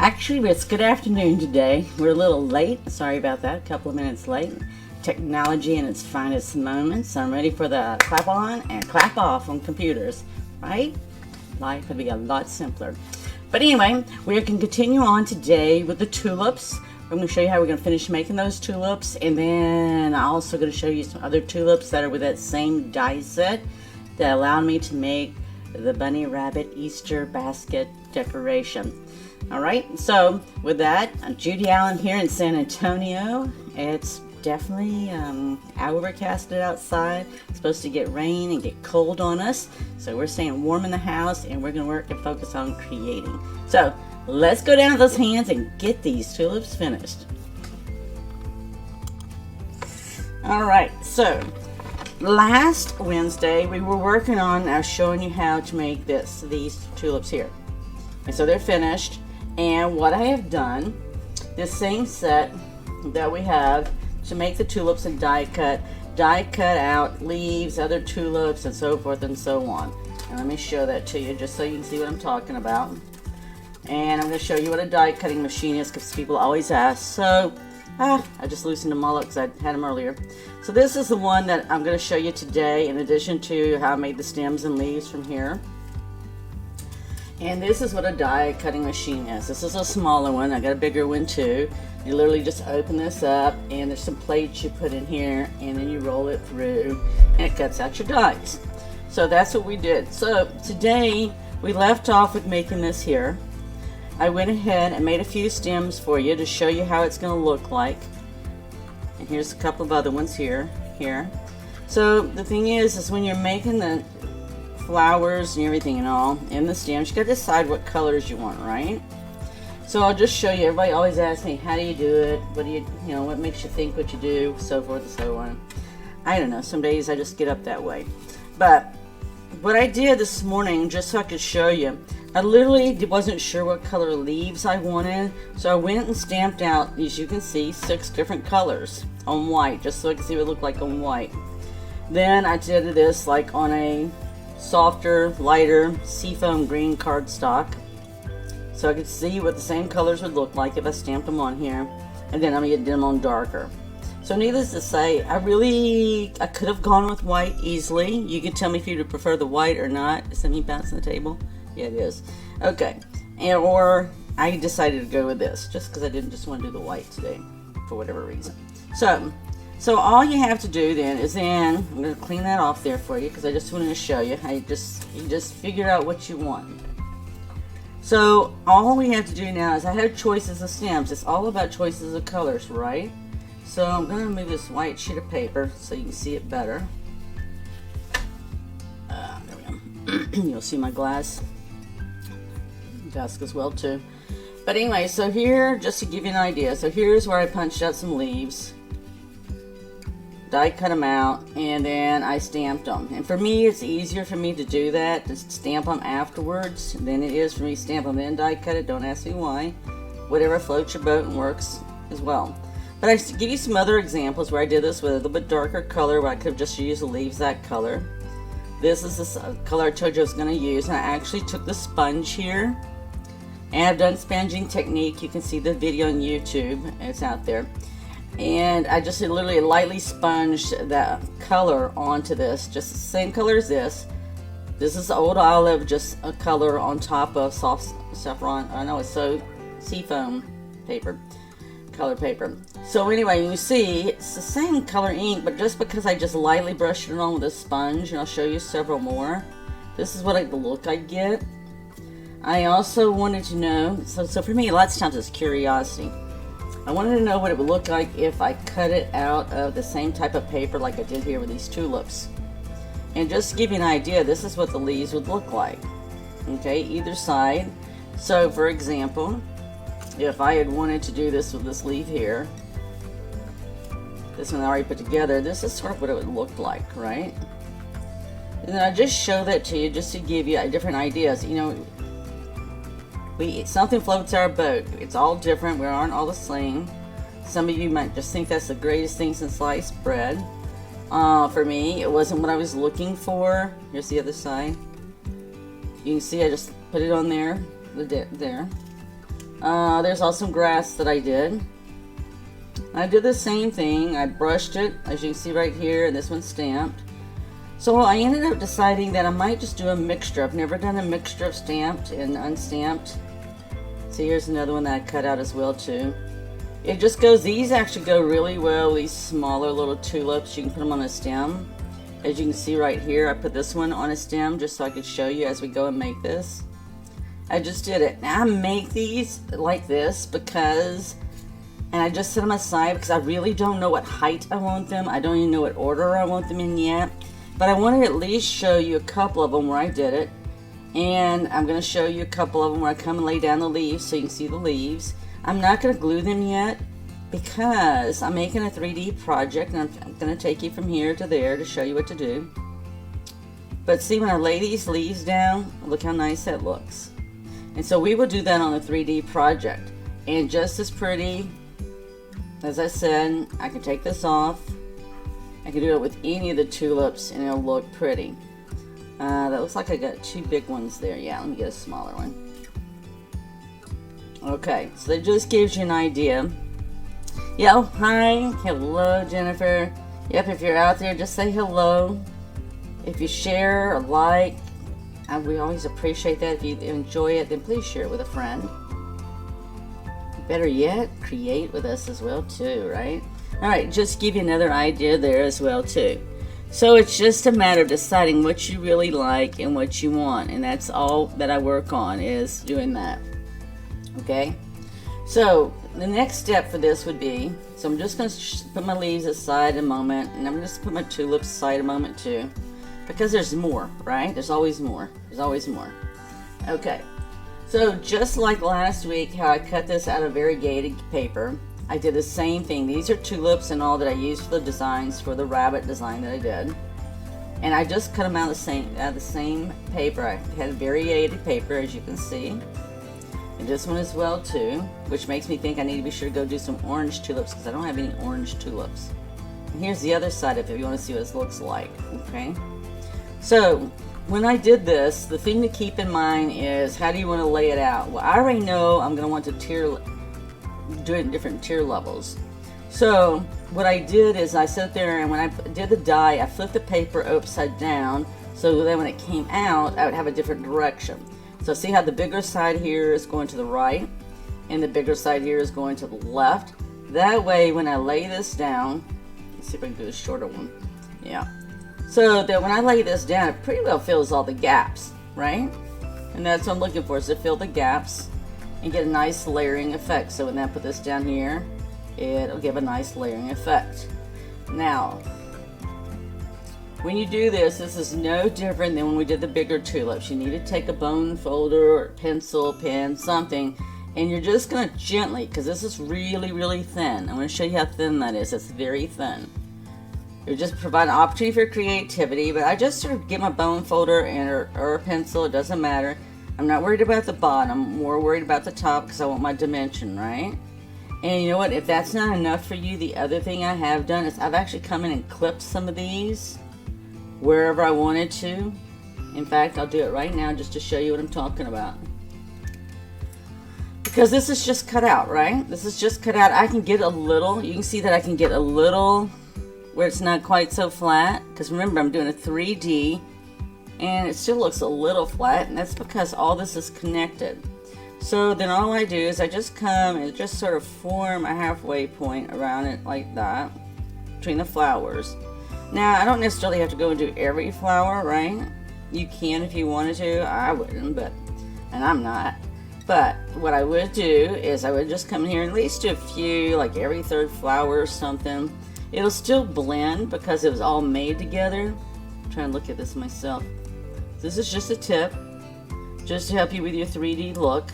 Actually, it's good afternoon today. We're a little late. Sorry about that. A couple of minutes late. Technology in its finest moments. I'm ready for the clap on and clap off on computers, right? Life would be a lot simpler. But anyway, we can continue on today with the tulips. I'm going to show you how we're going to finish making those tulips, and then I'm also going to show you some other tulips that are with that same die set that allowed me to make the bunny rabbit Easter basket decoration. Alright, so with that, I'm Judy Allen here in San Antonio. It's definitely overcasted outside. It's supposed to get rain and get cold on us, so we're staying warm in the house and we're going to work and focus on creating. So let's go down to those hands and get these tulips finished. Alright, so last Wednesday we were working on showing you how to make these tulips here, and so they're finished. And what I have done, this same set that we have to make the tulips and die cut out leaves, other tulips, and so forth and so on. And let me show that to you just so you can see what I'm talking about. And I'm going to show you what a die cutting machine is, because people always ask. So I just loosened them all up because I had them earlier. So this is the one that I'm going to show you today, in addition to how I made the stems and leaves from here. And this is what a die cutting machine is. This is a smaller one. I got a bigger one too. You literally just open this up, and there's some plates you put in here, and then you roll it through and it cuts out your dies. So that's what we did. So today we left off with making this here. I went ahead and made a few stems for you to show you how it's going to look like. And here's a couple of other ones here. So the thing is when you're making the flowers and everything and all in the stems, you got to decide what colors you want, right? So I'll just show you. Everybody always asks me, how do you do it? What do you know, what makes you think what you do, so forth and so on. I don't know, some days I just get up that way. But what I did this morning, just so I could show you, I literally wasn't sure what color leaves I wanted, so I went and stamped out, as you can see, 6 different colors on white, just so I could see what it looked like on white. Then I did this like on a softer, lighter seafoam green cardstock, so I could see what the same colors would look like if I stamped them on here, and then I'm going to get them on darker. So needless to say, I could have gone with white easily. You can tell me if you would prefer the white or not. Is something bouncing the table? Yeah, it is. Okay, or I decided to go with this just because I didn't just want to do the white today for whatever reason. So all you have to do then is I'm going to clean that off there for you, because I just wanted to show you how you just figure out what you want. So all we have to do now is I have choices of stems. It's all about choices of colors, right? So I'm going to move this white sheet of paper so you can see it better. There we go. You'll see my glass desk as well too. But anyway, so here, just to give you an idea, so here's where I punched out some leaves. Die cut them out, and then I stamped them. And for me, it's easier for me to do that, to stamp them afterwards, than it is for me to stamp them then die cut it. Don't ask me why. Whatever floats your boat and works as well. But I give you some other examples where I did this with a little bit darker color, where I could have just used the leaves that color. This is the color I told you I was going to use, and I actually took the sponge here, and I've done sponging technique. You can see the video on YouTube. It's out there. And I just literally lightly sponged that color onto this, just the same color as this. This is old olive, just a color on top of soft saffron. I know it's so seafoam paper, color paper. So anyway, you see it's the same color ink, but just because I just lightly brushed it on with a sponge, and I'll show you several more. This is what the look I get. I also wanted to know, so for me, lots of times it's curiosity. I wanted to know what it would look like if I cut it out of the same type of paper like I did here with these tulips. And just to give you an idea, this is what the leaves would look like. Okay, either side. So for example, if I had wanted to do this with this leaf here, this one I already put together, this is sort of what it would look like, right? And then I just show that to you just to give you different ideas. You know, something floats our boat. It's all different. We aren't all the same. Some of you might just think that's the greatest thing since sliced bread. For me, it wasn't what I was looking for. Here's the other side. You can see I just put it on there. There's also some grass that I did. I did the same thing. I brushed it, as you can see right here, and this one's stamped. So I ended up deciding that I might just do a mixture. I've never done a mixture of stamped and unstamped. See, here's another one that I cut out as well too. It just goes, these actually go really well, these smaller little tulips. You can put them on a stem. As you can see right here, I put this one on a stem just so I could show you as we go and make this. I just did it. Now I make these like this because, and I just set them aside because I really don't know what height I want them. I don't even know what order I want them in yet. But I want to at least show you a couple of them where I did it. And I'm going to show you a couple of them where I come and lay down the leaves so you can see the leaves. I'm not going to glue them yet because I'm making a 3D project, and I'm going to take you from here to there to show you what to do. But see, when I lay these leaves down, look how nice that looks. And so we will do that on the 3D project. And just as pretty, as I said, I can take this off. I can do it with any of the tulips and it'll look pretty. That looks like I got two big ones there. Yeah, let me get a smaller one. Okay, so that just gives you an idea. Yeah, oh, hi, hello Jennifer. Yep, if you're out there, just say hello. If you share or like, we always appreciate that. If you enjoy it, then please share it with a friend. Better yet, create with us as well too, right? Alright, just give you another idea there as well too. So it's just a matter of deciding what you really like and what you want, and that's all that I work on, is doing that. Okay, so the next step for this would be, so I'm just going to put my leaves aside a moment, and I'm just put my tulips aside a moment too, because there's more, right? There's always more. There's always more. Okay, so just like last week how I cut this out of variegated paper, I did the same thing. These are tulips and all that I used for the designs, for the rabbit design that I did. And I just cut them out of the same paper. I had variegated paper, as you can see. And this one as well too, which makes me think I need to be sure to go do some orange tulips because I don't have any orange tulips. And here's the other side of it if you want to see what this looks like. Okay. So when I did this, the thing to keep in mind is, how do you want to lay it out? Well, I already know I'm going to want to do it in different tier levels. So what I did is I sat there, and when I did the die, I flipped the paper upside down so that when it came out, I would have a different direction. So see how the bigger side here is going to the right and the bigger side here is going to the left. That way when I lay this down, let's see if I can do a shorter one. Yeah. So that when I lay this down, it pretty well fills all the gaps, right? And that's what I'm looking for, is to fill the gaps and get a nice layering effect. So when I put this down here, it'll give a nice layering effect. Now, when you do this, this is no different than when we did the bigger tulips. You need to take a bone folder or pencil, pen, something, and you're just going to gently, because this is really, really thin. I'm going to show you how thin that is. It's very thin. You just provide an opportunity for creativity, but I just sort of get my bone folder and or a pencil. It doesn't matter. I'm not worried about the bottom. I'm more worried about the top because I want my dimension, right? And you know what? If that's not enough for you, the other thing I have done is I've actually come in and clipped some of these wherever I wanted to. In fact, I'll do it right now just to show you what I'm talking about. Because this is just cut out, right? This is just cut out. I can get a little, you can see that I can get a little where it's not quite so flat. Because remember, I'm doing a 3D and it still looks a little flat, and that's because all this is connected. So then all I do is I just come and just sort of form a halfway point around it like that between the flowers. Now, I don't necessarily have to go and do every flower, right? You can if you wanted to. I wouldn't, and I'm not. But what I would do is I would just come in here and at least do a few, like every third flower or something. It'll still blend because it was all made together. I'm trying to look at this myself. This is just a tip, just to help you with your 3D look.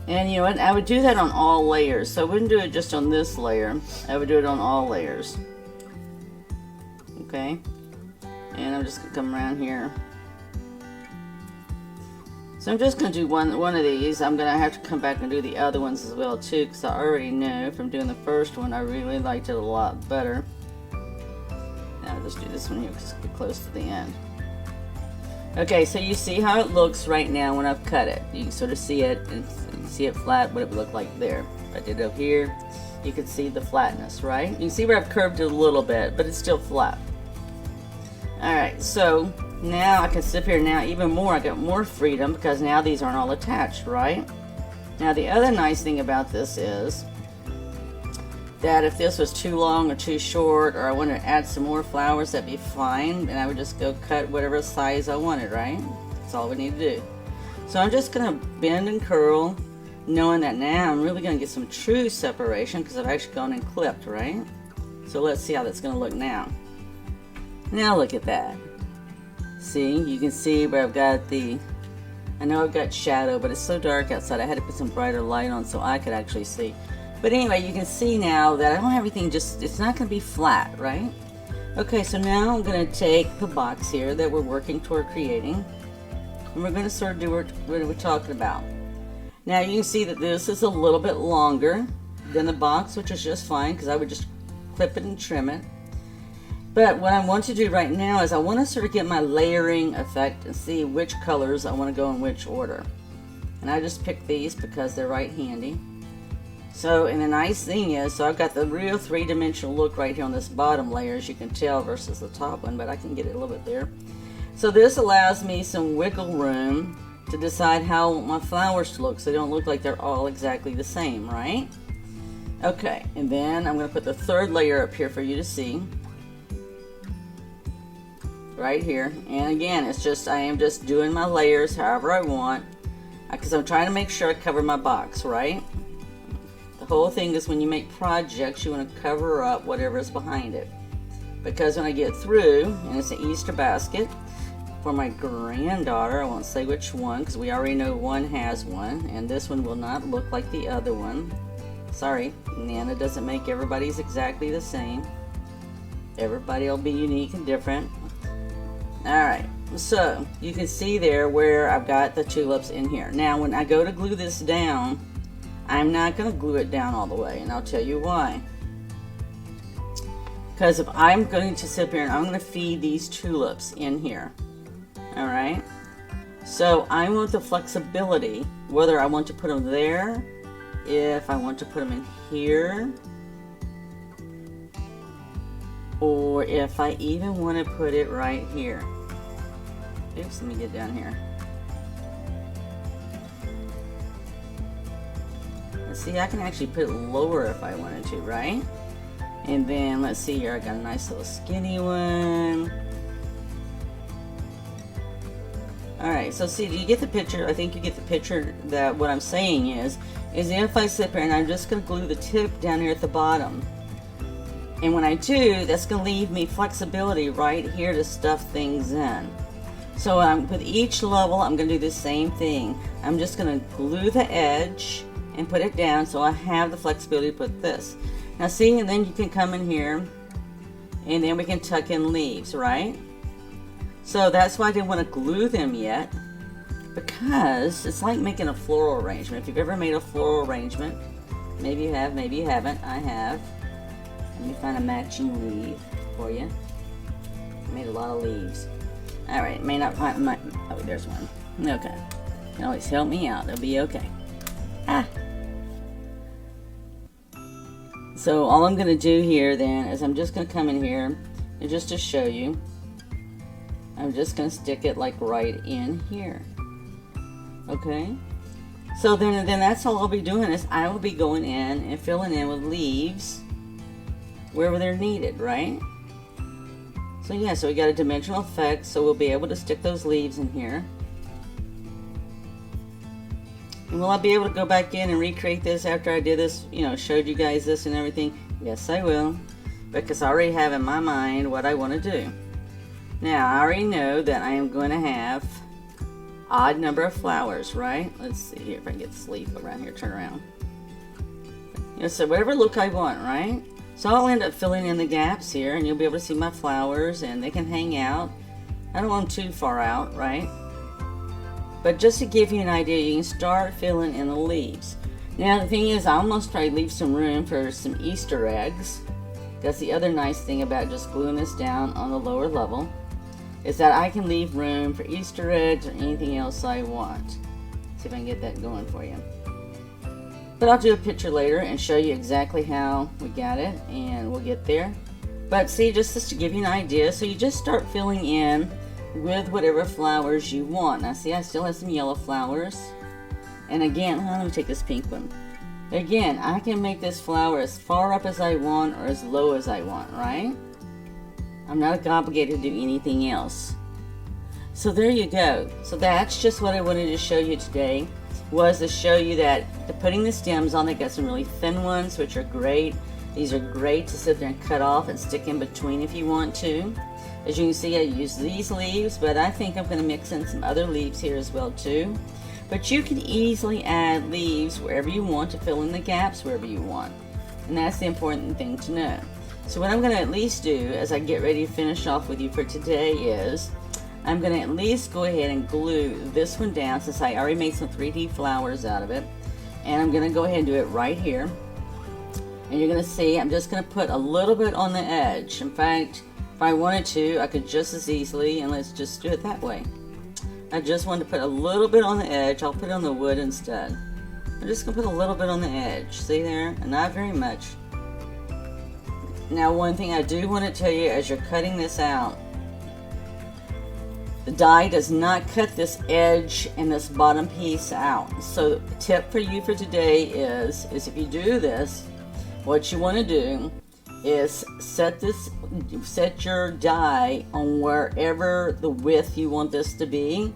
And you know what? I would do that on all layers. So I wouldn't do it just on this layer. I would do it on all layers. Okay, and I'm just gonna come around here. So I'm just gonna do one of these. I'm gonna have to come back and do the other ones as well too, because I already know from doing the first one I really liked it a lot better. Now I'll just do this one here because it's close to the end. Okay, so you see how it looks right now when I've cut it. You can sort of see it. see it flat, what it would look like there. If I did it over here, you can see the flatness, right? You can see where I've curved it a little bit, but it's still flat. Alright, so now I can sit here now even more. I got more freedom because now these aren't all attached, right? Now the other nice thing about this is that if this was too long or too short, or I wanted to add some more flowers, that'd be fine. And I would just go cut whatever size I wanted, right? That's all we need to do. So I'm just going to bend and curl, knowing that now I'm really going to get some true separation because I've actually gone and clipped, right? So let's see how that's going to look now. Now look at that. See, you can see where I've got the, I know I've got shadow, but it's so dark outside I had to put some brighter light on so I could actually see. But anyway, you can see now that I don't have everything just, it's not going to be flat, right? Okay, so now I'm going to take the box here that we're working toward creating, and we're going to sort of do what we're talking about. Now you can see that this is a little bit longer than the box, which is just fine because I would just clip it and trim it. But what I want to do right now is I want to sort of get my layering effect and see which colors I want to go in which order. And I just picked these because they're right handy. So, and the nice thing is, so I've got the real three-dimensional look right here on this bottom layer, as you can tell, versus the top one, but I can get it a little bit there. So this allows me some wiggle room to decide how I want my flowers to look so they don't look like they're all exactly the same, right? Okay, and then I'm going to put the third layer up here for you to see. Right here, and again, it's just, I am just doing my layers however I want because I'm trying to make sure I cover my box, right? The whole thing is when you make projects, you want to cover up whatever is behind it, because when I get through, and it's an Easter basket for my granddaughter, I won't say which one because we already know one has one, and this one will not look like the other one. Sorry, Nana doesn't make everybody's exactly the same. Everybody will be unique and different. Alright, so you can see there where I've got the tulips in here. Now when I go to glue this down, I'm not going to glue it down all the way, and I'll tell you why. Because if I'm going to sit here and I'm going to feed these tulips in here, alright, so I want the flexibility, whether I want to put them there, if I want to put them in here, or if I even want to put it right here. Oops, let me get down here. Let's see, I can actually put it lower if I wanted to, right? And then let's see here, I got a nice little skinny one. Alright, so see, do you get the picture? I think you get the picture that what I'm saying is if I sit here and I'm just going to glue the tip down here at the bottom. And when I do, that's going to leave me flexibility right here to stuff things in. So with each level, I'm going to do the same thing. I'm just going to glue the edge and put it down so I have the flexibility to put this. Now see, and then you can come in here and then we can tuck in leaves, right? So that's why I didn't want to glue them yet, because it's like making a floral arrangement. If you've ever made a floral arrangement, maybe you have, maybe you haven't. I have. Let me find a matching leaf for you. I made a lot of leaves. Alright, may not find my, oh, there's one. Okay. You can always help me out. It'll be okay. Ah! So all I'm going to do here then is I'm just going to come in here and just to show you, I'm just going to stick it like right in here. Okay? So then that's all I'll be doing is I will be going in and filling in with leaves wherever they're needed, right? So yeah, so we got a dimensional effect, so we'll be able to stick those leaves in here. And will I be able to go back in and recreate this after I did this, you know, showed you guys this and everything? Yes, I will, because I already have in my mind what I want to do. Now, I already know that I am going to have odd number of flowers, right? Let's see here if I can get this leaf around here, turn around. You know, so whatever look I want, right? So I'll end up filling in the gaps here, and you'll be able to see my flowers, and they can hang out. I don't want them too far out, right? But just to give you an idea, you can start filling in the leaves. Now the thing is, I almost try to leave some room for some Easter eggs. That's the other nice thing about just gluing this down on the lower level, is that I can leave room for Easter eggs or anything else I want. See if I can get that going for you. But I'll do a picture later and show you exactly how we got it, and we'll get there. But see, just to give you an idea, so you just start filling in with whatever flowers you want. Now see, I still have some yellow flowers. And again, let me take this pink one. Again, I can make this flower as far up as I want or as low as I want, right? I'm not obligated to do anything else. So there you go. So that's just what I wanted to show you today, was to show you that putting the stems on, they got some really thin ones, which are great. These are great to sit there and cut off and stick in between if you want to. As you can see, I use these leaves, but I think I'm going to mix in some other leaves here as well too. But you can easily add leaves wherever you want to fill in the gaps wherever you want. And that's the important thing to know. So what I'm going to at least do as I get ready to finish off with you for today is I'm going to at least go ahead and glue this one down, since I already made some 3D flowers out of it. And I'm going to go ahead and do it right here. And you're going to see I'm just going to put a little bit on the edge. In fact, if I wanted to, I could just as easily, and let's just do it that way. I just want to put a little bit on the edge. I'll put it on the wood instead. I'm just going to put a little bit on the edge. See there? And not very much. Now, one thing I do want to tell you as you're cutting this out, the die does not cut this edge and this bottom piece out. So the tip for you for today is if you do this, what you want to do is set your die on wherever the width you want this to be,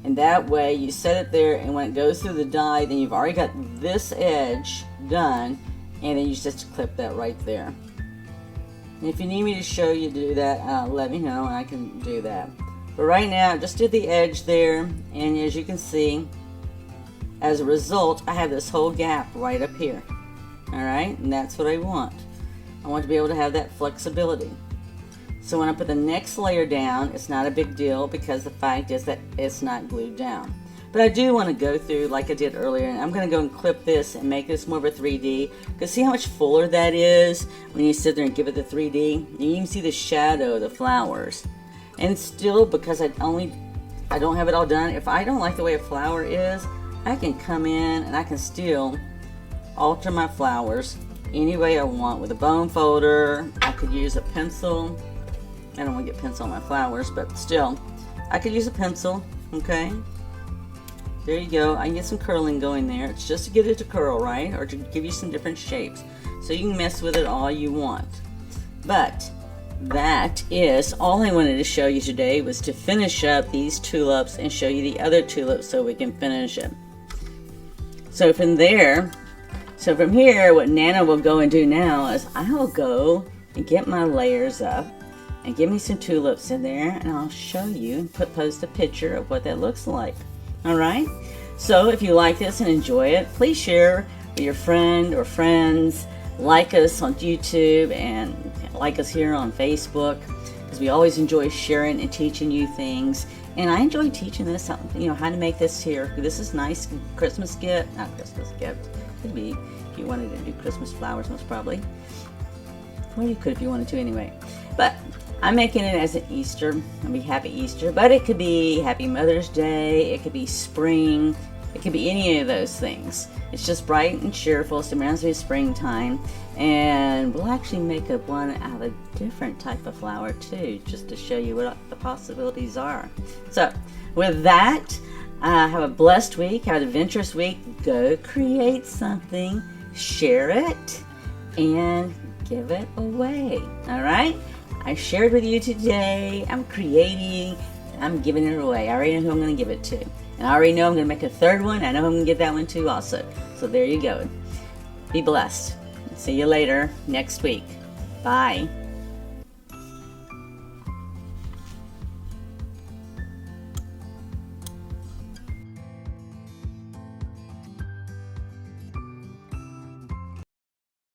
and that way you set it there, and when it goes through the die, then you've already got this edge done, and then you just clip that right there. And if you need me to show you to do that, let me know and I can do that. But right now, just did the edge there, and as you can see, as a result, I have this whole gap right up here. Alright, and that's what I want. I want to be able to have that flexibility. So when I put the next layer down, it's not a big deal, because the fact is that it's not glued down. But I do want to go through like I did earlier, and I'm going to go and clip this and make this more of a 3D. Because see how much fuller that is when you sit there and give it the 3D? And you can see the shadow of the flowers. And still, because I don't have it all done, if I don't like the way a flower is, I can come in and I can still alter my flowers any way I want with a bone folder. I could use a pencil. I don't want to get pencil on my flowers, but still, I could use a pencil. Okay, there you go. I can get some curling going there. It's just to get it to curl, right? Or to give you some different shapes. So you can mess with it all you want. But that is all I wanted to show you today, was to finish up these tulips and show you the other tulips so we can finish it. So from here, what Nana will go and do now is I will go and get my layers up and give me some tulips in there, and I'll show you and post a picture of what that looks like. Alright? So if you like this and enjoy it, please share with your friend or friends. Like us on YouTube and like us here on Facebook, because we always enjoy sharing and teaching you things. And I enjoy teaching this, how to make this here. This is nice Christmas gift, not Christmas gift. Could be if you wanted to do Christmas flowers, most probably. Well, you could if you wanted to anyway. But I'm making it as an Easter. I'll be Happy Easter, but it could be Happy Mother's Day. It could be spring. It could be any of those things. It's just bright and cheerful, so it reminds me of springtime. And we'll actually make up one out of a different type of flower too, just to show you what the possibilities are. So with that, have a blessed week, have an adventurous week. Go create something, share it, and give it away. Alright? I shared with you today. I'm creating, I'm giving it away. I already know who I'm going to give it to. And I already know I'm going to make a third one. I know I'm going to get that one too also. So there you go. Be blessed. See you later next week. Bye.